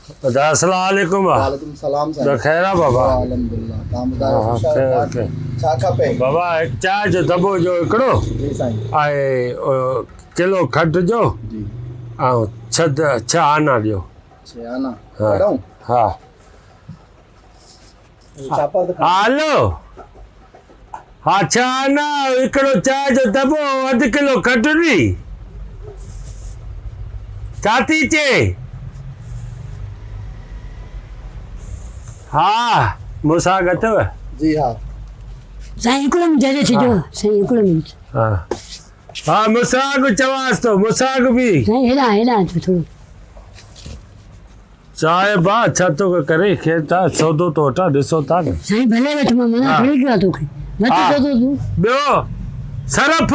अस्सलाम वालेकुम। वालेकुम सलाम साईं। खैर आहे बाबा? अल्हम्दुलिल्लाह। तव्हां ॿुधायो हा, छा खपे? बाबा हिकु चांहि जो दॿो जो हिकिड़ो जी साईं। ऐं किलो खंडु जो जी। ऐं छह आना ॾियो। छह आना हा कढूं? हा छापर त हा हलो हा छह आना हिकिड़ो चांहि जो दॿो अधु किलो खंडु ॾी। छा थी चए? हा मुसाग अथव? जी हा। साईं हिकिड़ो मिंट जॾहिं छॾियो साईं हिकिड़ो मिंट हा हा मुसाग चवांसि थो मुसाग बि साईं हेॾां अचो थोरो साहिब आहे छा थो करे खेर था सौदो थो वठां ॾिसो था न। साईं भले वठ मां मना हा। थोड़ी कयो आहे तोखे वठ हा। सौदो तूं ॿियो सरफ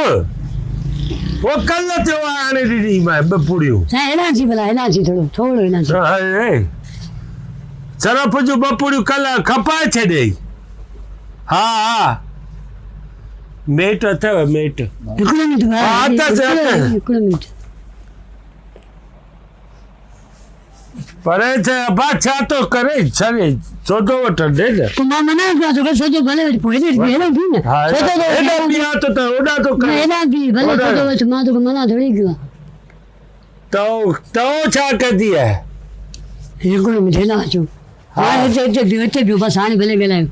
वो कल्ह थियो आहे हाणे ॾिनी मां ॿ पुड़ियूं। साईं हेॾां अची भला हेॾां अची थोरो हेॾां अची सरफ जूं ॿ पुड़ियूं कल्ह खपाए छॾियई। हा हा मेट अथव मेट? हिकिड़ो मिंट हा, अथसि, अथसि। हिकिड़ो मिंट पर अबा छा थो करे छॾे सौदो वठण ॾे न। पोइ मां मना कयो आहे तोखे सौदो भले वठ पोइ हेॾे हेॾां थी न हा सौदो हेॾा पिया थो त होॾा थो करे। हेॾां थी भले होॾां। सौदो वठ मां तोखे मना थोड़ी कयो आहे तो छा कंदी आहे? हिकिड़ो मिंट हेॾां अचो हा। हा हिते बियो बसि हाणे भले ॻाल्हायो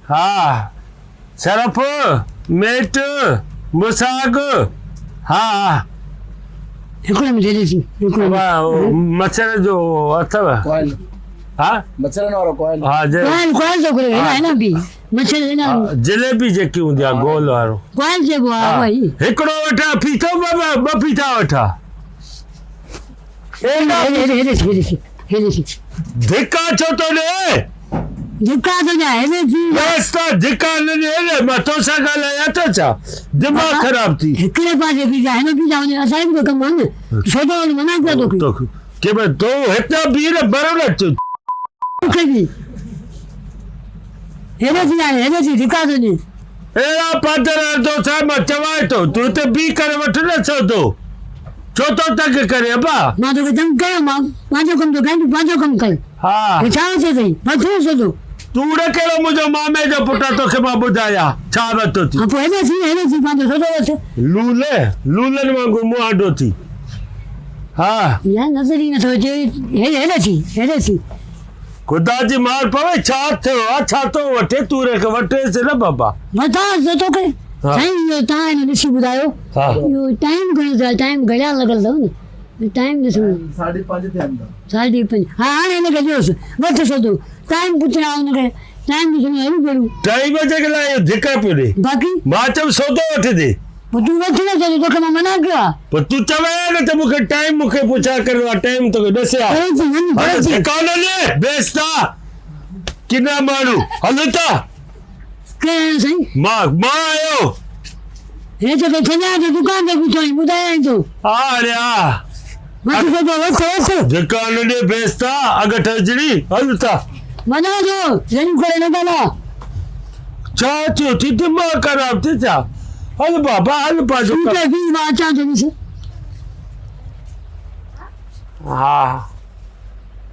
हा सरफ मेट मुसाग हा हिकिड़ो मिंट हेॾे थी हिकिड़ो मिंट मच्छर जो अथव? कॉइल हा मच्छरनि वारो कॉइल। हा कॉइल थो करे हेॾां बि मच्छर हेॾां जलेबी जेकी हूंदी आहे गोल वारो कॉइल चइबो आहे उहा ई हिकिड़ो वठां पीतो ॿ पीता वठां। हेॾे थी धिका छो थो ॾे? धिका थो ॾियां हेॾे थी बसि त धिका न ॾे मां तोसां ॻाल्हायां थो छा दिमाग़ ख़राब थी। हिकिड़े पासे बि जा हिन बि जा वञे असांजो बि कमु आहे न सौदो वञी मना कयो तोखे के भई तूं हितां बीह न बराबरि अचो तोखे बि हेॾे थी हाणे हेॾे थी धिका थो ॾे अहिड़ा पादर दोसा मां चवां थो तूं हिते बीह करे वठ न सौदो छो थो तंग करे अबा? मां तोखे तंग कयो मां पंहिंजो कमु थो कयां तूं पंहिंजो कमु कर हा छा अचे अथई वठो सौदो तूं न कहिड़ो मुंहिंजो मामे जो पुटु आहे तोखे मां ॿुधायां छा वरितो थी। हा पोइ हेॾे थी पंहिंजो सौदो वठ लूलनि वांगुरु मुंहांडो थी। हा यार नज़र ई नथो अचे हेॾे थी ख़ुदा जी मार पवे छा थियो आहे छा थो वठे तूं वठेसि न बाबा। वठां तोखे हा। साईं इहो तव्हां हिन ॾिसी ॿुधायो हा इहो टाइम घणो थियो आहे टाइम घड़ियाल लॻल अथव न टाइम ॾिसो 5:30 थियनि था। 5:30 हा हाणे हिनखे ॾियोसि वठ सौदो टाइम पुछियां हुनखे टाइम ॾिसणो हली पियो टाइम जे लाइ धिका पियो ॾे बाक़ी मां चयमि सौदो वठ दे पोइ तूं वठी न सघे तोखे मां मना कयो आहे पोइ तूं चवां न त मूंखे टाइम मूंखे पुछा करिणो आहे टाइम तोखे ॾसिया धिका न ॾे बेस था किना माण्हू हलूं था केरु साईं मां आयो हे जेके छॾिया त दुकान ते बीठो आहीं ॿुधायां थो हा अरे हा वठ सौदो वठ धिका न ॾे बेस था अॻ ठजड़ी हलूं था। मना जो जहिड़ी करे न ॻाल्हाए छा थियो थी दिमाग़ ख़राब थी छा? हल बाबा हल पंहिंजो तूं त बि मां अचां थो ॾिस हा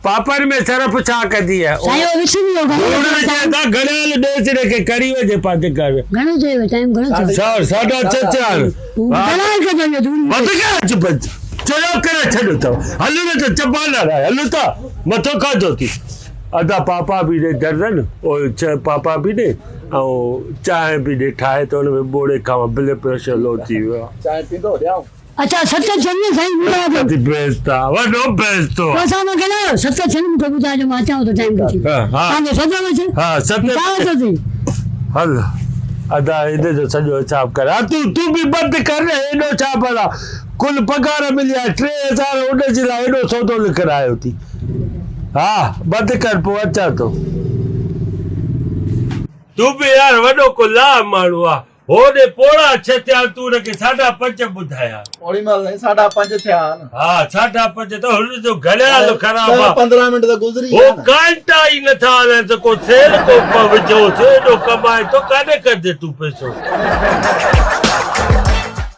पापड़ में सरफ छा कंदी आहे? साईं उहो विसरी वियो घड़ियाल ॾेसि रखे कड़ी वजे पाते कर घणो चयो टाइम घणो थियो 4:30 ॻाल्हाए के पंहिंजो तूं चलो करे छॾियो अथव हलूं न त चपाल हलूं था मथो खाधो थी अदा पापा बि ॾे दर्जन पापा बि ॾे ऐं चांहि बि ॾे ठाहे त हुन में ॿोड़े खां ब्लड प्रेशर लो थी वियो आहे। चांहि पींदो ॾियां? अच्छा 7:06 साईं ॿुधायो बेइज़्ता वॾो बेइज़्तो असां न ॻाल्हायो 7:06 मूंखे ॿुधाइजो मां अचांव थो टाइम ॾिसी तव्हांजो सॼो वठे हा 7 हल अदा हिन जो सॼो हिसाब कर हा तूं बि बंदि कर न हेॾो छा भला कुल पघार मिली आहे 3000 उन जे लाइ हेॾो सौदो लिखारायो थी। हा बंदि कर पोइ अचां थो तूं बि यार वॾो को लाभ माण्हू आहे होॾे पोड़ा 6 थिया तूं हुनखे 5:30 ॿुधाया ओड़ी महिल 5:30 थिया न। हा 5:30 त हुनजो घड़ियाल ख़राब आहे 15 मिंट त गुज़री वो घंटा ई नथा हलनि त को सेल को विझो हेॾो कमाए तो काॾे कजे तूं पैसो